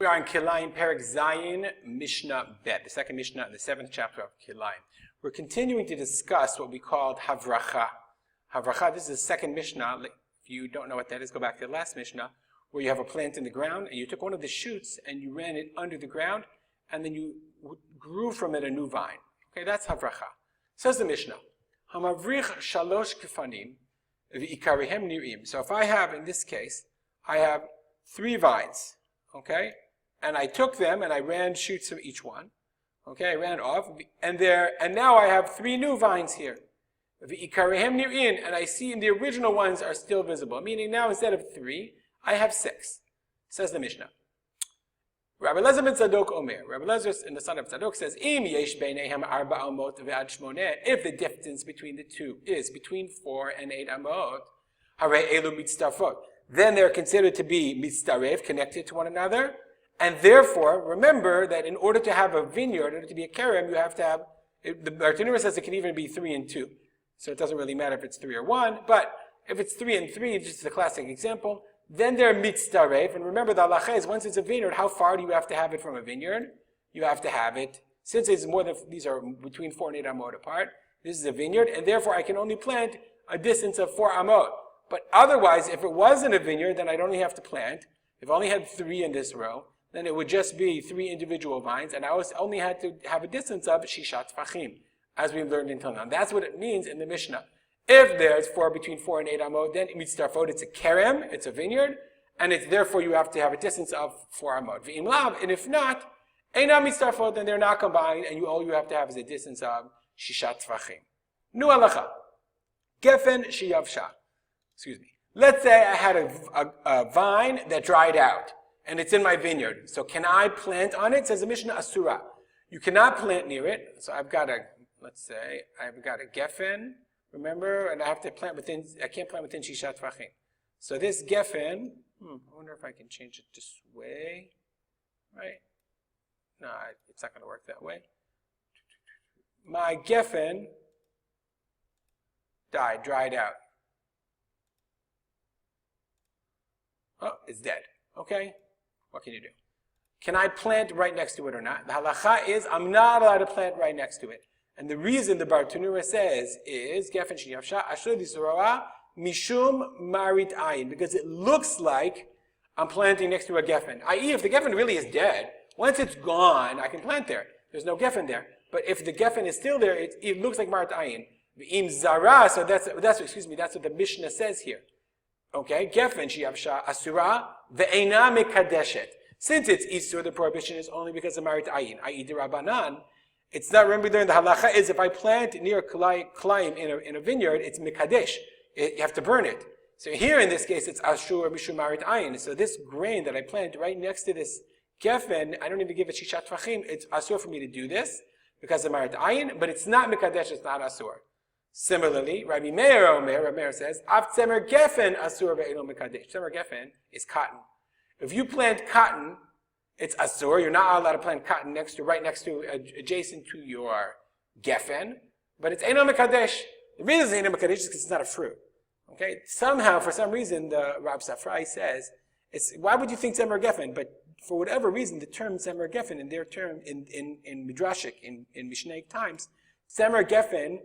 We are in Kilayim, Perek Zayin, Mishnah Bet, the second Mishnah in the 7th chapter of Kilayim. We're continuing to discuss what we called Havracha. Havracha, this is the second Mishnah. If you don't know what that is, go back to the last Mishnah, where you have a plant in the ground, and you took one of the shoots, and you ran it under the ground, and then you grew from it a new vine. Okay, that's Havracha. Says the Mishnah, Hamavrich shalosh kifanim, v'ikarihem nirim. So if I have, in this case, I have 3 vines, okay? And I took them and I ran shoots of each one. Okay, I ran it off. And now I have 3 new vines here. And I see the original ones are still visible. Meaning now instead of 3, I have 6. Says the Mishnah. Rabbi Lezer ben Tzadok Omer. Rabbi Lezer, the son of Tzadok, says, if the distance between the two is between 4 and 8 amot, then they're considered to be mitzaref, connected to one another. And therefore, remember that in order to have a vineyard, in order to be a kerem, you have to have, the Bartanura says it can even be 3 and 2. So it doesn't really matter if it's 3 or 1, but if it's 3 and 3, just a classic example, then they're mitzaref. And remember, the halacha is once it's a vineyard, how far do you have to have it from a vineyard? You have to have it, since it's more than, these are between 4 and 8 amot apart, this is a vineyard, and therefore I can only plant a distance of 4 amot. But otherwise, if it wasn't a vineyard, then I'd only have to plant. If I only had 3 in this row, then it would just be 3 individual vines, and I only had to have a distance of shishat tfachim, as we've learned until now. That's what it means in the Mishnah. If there's between 4 and 8 amot, then mitzarfot, it's a kerem, it's a vineyard, and it's therefore you have to have a distance of 4 amot. V'im lav, and if not, eina mitzarfot, then they're not combined, and all you have to have is a distance of shishat tfachim. Nu halacha, gefen sheyavsha. Excuse me. Let's say I had a vine that dried out, and it's in my vineyard. So can I plant on it? It says the Mishnah Asura. You cannot plant near it. So I've got a geffen, remember, and I have to plant within, I can't plant within Shishat Tvachim. So this geffen, I wonder if I can change it this way, right? No, it's not going to work that way. My geffen dried out. Oh, it's dead. Okay? What can you do? Can I plant right next to it or not? The halacha is I'm not allowed to plant right next to it. And the reason the Bartanura says is gefen sheyavsha asher disroa mishum marit ayin, because it looks like I'm planting next to a geffen. I.e., if the geffen really is dead, once it's gone, I can plant there. There's no geffen there. But if the geffen is still there, it looks like marit ayin. V'im zara, so that's what the Mishnah says here. Okay, gefen sheyavsha asura ve'ena mekadeshet. Since it's isur, the prohibition is only because of marit ayin, i.e. derabanan. It's not, remember there in the halacha is if I plant near Kilayim in a vineyard, it's mekadesh. You have to burn it. So here in this case, it's ashur mishum marit ayin. So this grain that I plant right next to this gefen, I don't even give it shishat tvachim. It's asur for me to do this because of marit ayin, but it's not mekadesh. It's not asur. Similarly, Rabbi Meir says, Av tzemer gefen asur ve'eno mekadesh. Tzemer gefen is cotton. If you plant cotton, it's asur. You're not allowed to plant cotton adjacent to your gefen, but it's eno mekadesh. The reason it's eno mekadesh is because it's not a fruit. Okay? Somehow, for some reason, the Rab Safrai says, why would you think tzemer gefen? But for whatever reason, the term tzemer gefen, in their term, in Midrashic, in Mishnaic times, tzemer gefen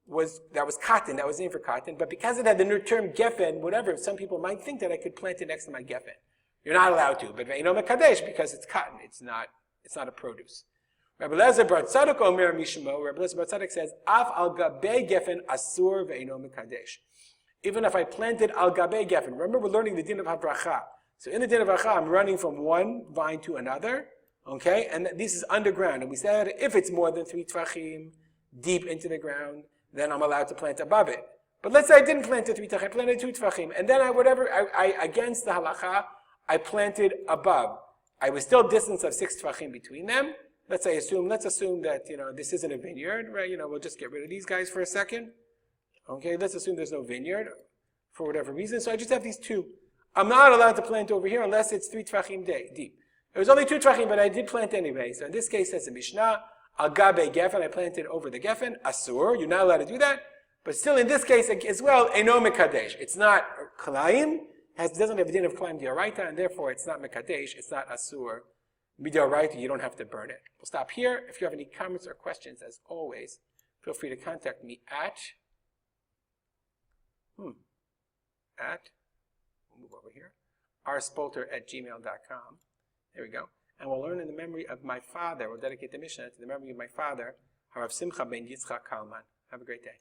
was cotton, that was named for cotton, but because it had the term geffen, whatever, some people might think that I could plant it next to my geffen. You're not allowed to, but ve'eno mekadesh, because it's cotton, it's not a produce. Rabbi Lezer bar Tzadok Omer Mishmo, Rabbi Lezer bar Tzadok says, Af al gabei geffen asur ve'eno mekadesh. Even if I planted al gabei geffen, remember we're learning the din of habracha. So in the din of habracha, I'm running from one vine to another, okay, and this is underground, and we said if it's more than 3 tvachim deep into the ground, then I'm allowed to plant above it. But let's say I didn't plant 3 tvachim, I planted 2 tvachim, and then I against the halacha, I planted above. I was still a distance of 6 tvachim between them. Let's assume that, this isn't a vineyard, right? We'll just get rid of these guys for a second. Okay, let's assume there's no vineyard for whatever reason. So I just have these 2. I'm not allowed to plant over here unless it's 3 tvachim deep. It was only 2 tvachim, but I did plant anyway. So in this case, that's a Mishnah. Al gabe gefen, I planted over the gefen. Asur, you're not allowed to do that. But still, in this case as well, eno mekadesh. It's not Kilayim. Doesn't have a din of Kilayim D'Oraita, and therefore it's not mekadesh, it's not asur Midaraita, you don't have to burn it. We'll stop here. If you have any comments or questions, as always, feel free to contact me at, we'll move over here, rspolter@gmail.com. There we go. And we'll learn in the memory of my father. We'll dedicate the Mishnah to the memory of my father, Harav Simcha ben Yitzchak Kalman. Have a great day.